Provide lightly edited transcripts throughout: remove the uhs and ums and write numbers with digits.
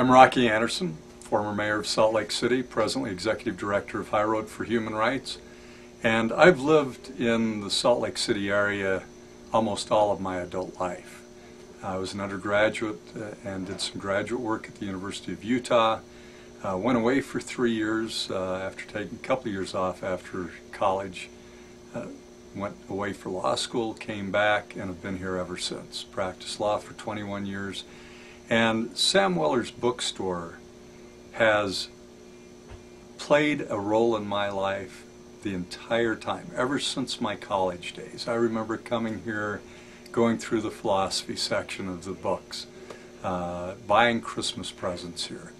I'm Rocky Anderson, former mayor of Salt Lake City, presently executive director of High Road for Human Rights, and I've lived in the Salt Lake City area almost all of my adult life. I was an undergraduate and did some graduate work at the University of Utah. Went away for 3 years after taking a couple of years off after college. Went away for law school, came back, and have been here ever since. Practiced law for 21 years. And Sam Weller's bookstore has played a role in my life the entire time, ever since my college days. I remember coming here, going through the philosophy section of the books, buying Christmas presents here.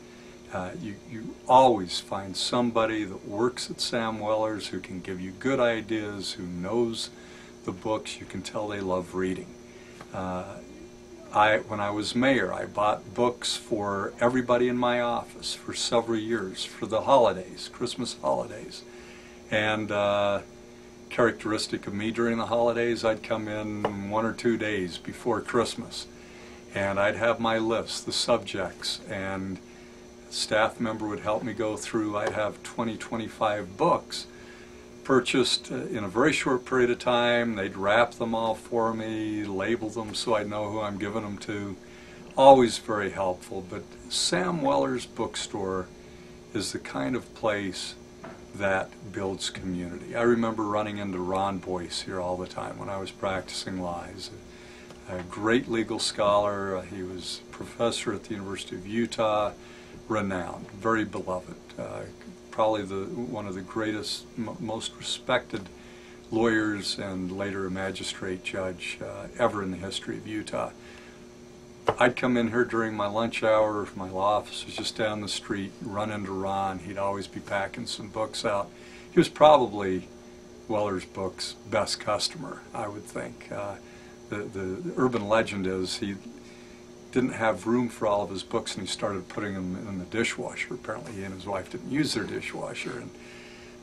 You always find somebody that works at Sam Weller's who can give you good ideas, who knows the books. You can tell they love reading. When I was mayor, I bought books for everybody in my office for several years for the holidays, Christmas holidays. And characteristic of me during the holidays, I'd come in 1 or 2 days before Christmas, and I'd have my list, the subjects, and a staff member would help me go through. I'd have 20, 25 books purchased in a very short period of time. They'd wrap them all for me, label them so I know who I'm giving them to. Always very helpful. But Sam Weller's bookstore is the kind of place that builds community. I remember running into Ron Boyce here all the time when I was practicing law. He's a great legal scholar. He was a professor at the University of Utah, renowned, very beloved. Probably one of the greatest, most respected lawyers and later a magistrate judge ever in the history of Utah. I'd come in here during my lunch hour. My law office was just down the street, run into Ron. He'd always be packing some books out. He was probably Weller's Books' best customer, I would think. The urban legend is he didn't have room for all of his books, and he started putting them in the dishwasher. Apparently he and his wife didn't use their dishwasher.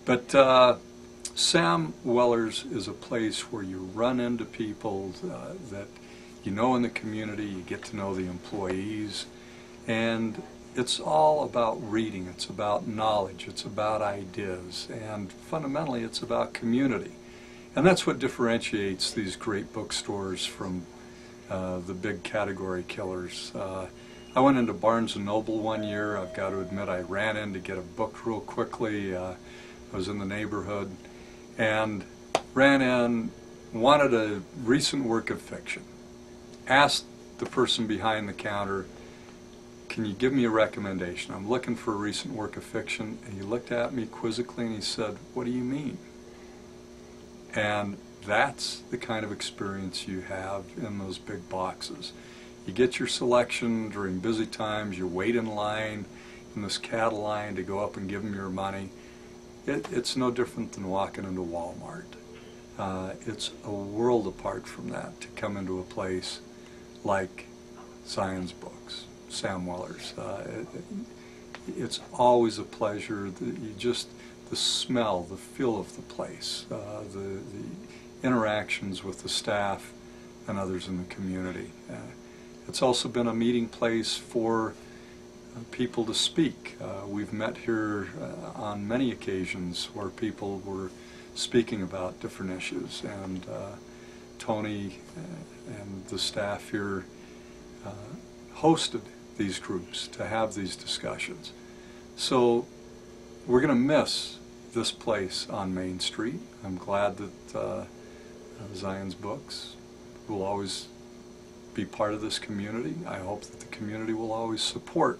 But Sam Weller's is a place where you run into people that you know in the community, you get to know the employees, and it's all about reading, it's about knowledge, it's about ideas, and fundamentally it's about community. And that's what differentiates these great bookstores from the big category killers. I went into Barnes & Noble one year. I've got to admit I ran in to get a book real quickly. I was in the neighborhood and ran in, wanted a recent work of fiction. Asked the person behind the counter, can you give me a recommendation? I'm looking for a recent work of fiction. And he looked at me quizzically and he said, what do you mean? And that's the kind of experience you have in those big boxes. You get your selection during busy times, you wait in line, in this cattle line to go up and give them your money. It's no different than walking into Walmart. It's a world apart from that to come into a place like Zion's Books, Sam Weller's. It's always a pleasure. The smell, the feel of the place, the interactions with the staff and others in the community. It's also been a meeting place for people to speak. We've met here on many occasions where people were speaking about different issues, and Tony and the staff here hosted these groups to have these discussions. So we're going to miss this place on Main Street. I'm glad that Zion's Books will always be part of this community. I hope that the community will always support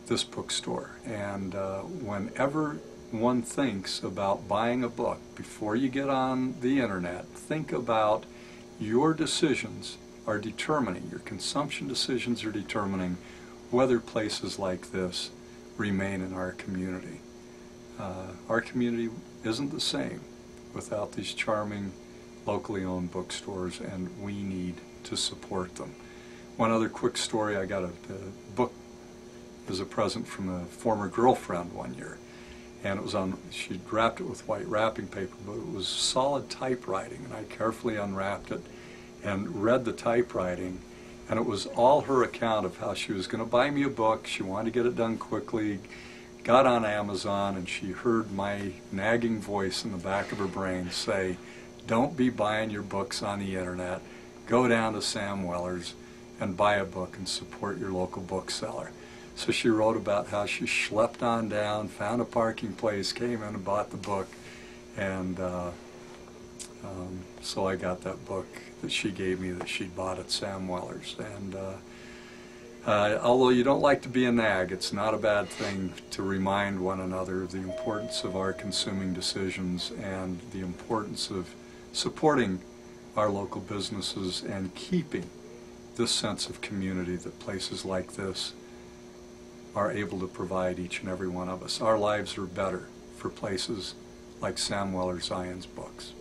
this bookstore. And whenever one thinks about buying a book, before you get on the internet, think about your decisions are determining, your consumption decisions are determining whether places like this remain in our community. Our community isn't the same without these charming locally owned bookstores, and we need to support them. One other quick story, I got a book as a present from a former girlfriend one year, and it was on, she'd wrapped it with white wrapping paper, but it was solid typewriting, and I carefully unwrapped it and read the typewriting, And it was all her account of how she was going to buy me a book. She wanted to get it done quickly, got on Amazon, and she heard my nagging voice in the back of her brain say, don't be buying your books on the internet. Go down to Sam Weller's and buy a book and support your local bookseller. So she wrote about how she schlepped on down, found a parking place, came in and bought the book, and so I got that book that she gave me that she'd bought at Sam Weller's. And although you don't like to be a nag, it's not a bad thing to remind one another of the importance of our consuming decisions and the importance of supporting our local businesses and keeping this sense of community that places like this are able to provide each and every one of us. Our lives are better for places like Sam Weller Zion's books.